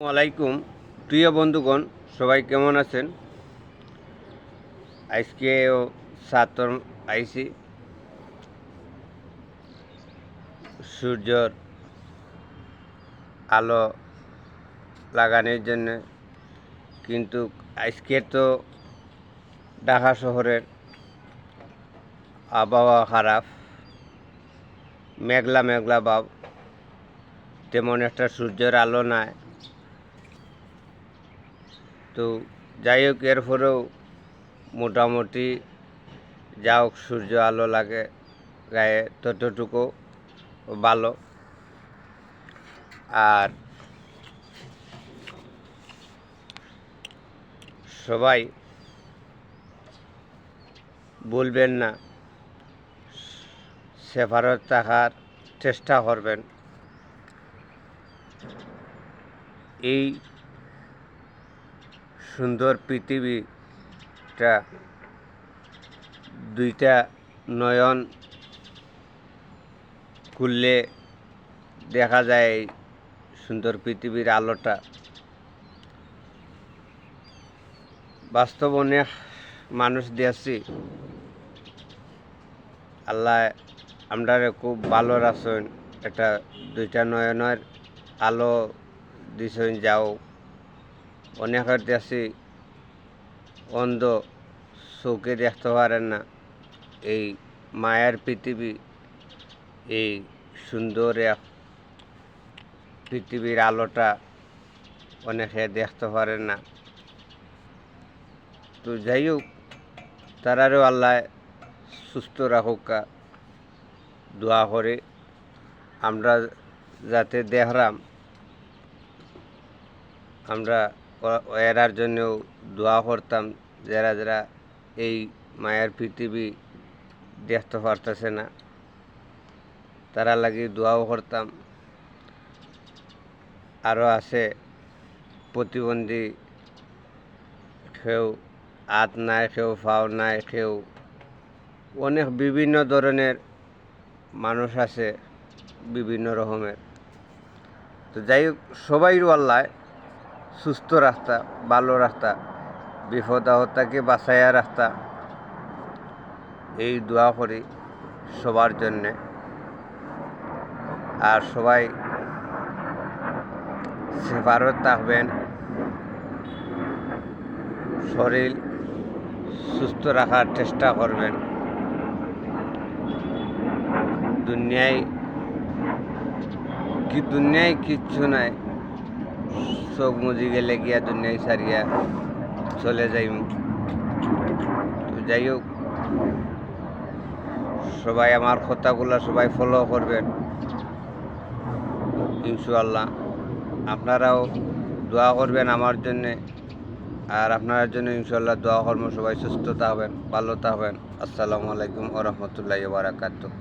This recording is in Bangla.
আলাইকুম প্রিয় বন্ধুগণ, সবাই কেমন আছেন? আজকেও ছাতর আইছি সূর্যর আলো লাগানোর জন্য, কিন্তু আজকে তো ঢাকা শহরের আবহাওয়া খারাপ, মেঘলা মেঘলা ভাব, তেমন একটা সূর্যের আলো নাই। তো যাই হোক, এরপরেও মোটামুটি যা হোক সূর্য আলো লাগে গায়ে ততটুকু ভালো। আর সবাই বলবেন না, সেফারত থাকার চেষ্টা করবেন। এই সুন্দর পৃথিবীটা দুইটা নয়ন খুললে দেখা যায় এই সুন্দর পৃথিবীর আলোটা। বাস্তব অনেক মানুষ দিয়েছি, আল্লাহ আমরা খুব ভালো রাখছেন, এটা দুইটা নয়নের আলো দিছেন। যাও অনেকের দেশে অন্ধ, চোখে দেখতে পারেন না এই মায়ার পৃথিবী, এই সুন্দর এক পৃথিবীর আলোটা অনেকে দেখতে পারেন না। তো যাই হোক, তারারও আল্লাহ সুস্থ রাখুক, দোয়া করে। আমরা যাতে দেখলাম, আমরা এরার জন্যও দোয়া করতাম, যারা যারা এই মায়ের পৃথিবী দেখতে পারতেছে না, তারা লাগি দোয়াও করতাম। আরও আছে প্রতিবন্ধী, কেউ হাত নাই, কেউ পাও নাই, কেউ অনেক বিভিন্ন ধরনের মানুষ আছে, বিভিন্ন রকমের। তো যাই হোক, সবাইরও আল্লাহ সুস্থ রাখতা, ভালো রাখতা, বিপদ আপদকে বাঁচাইয়া রাখতা, এই দোয়া করি সবার জন্যে। আর সবাই সেফারত থাকবেন, শরীর সুস্থ রাখার চেষ্টা করবেন। দুনিয়ায় কিচ্ছু নাই, চোখ মুজি গেলে গিয়া দুনিয়ায় সারিয়া চলে যাইম। তো যাই হোক, সবাই আমার কথাগুলো সবাই ফলো করবেন ইনশাআল্লাহ। আপনারাও দোয়া করবেন আমার জন্যে, আর আপনার জন্য ইনশাআল্লাহ দোয়া করবো। সবাই সুস্থ থাকবেন, ভালো থাকবেন। আসসালামু আলাইকুম ওয়া রাহমাতুল্লাহি ওয়া বারাকাতুহু।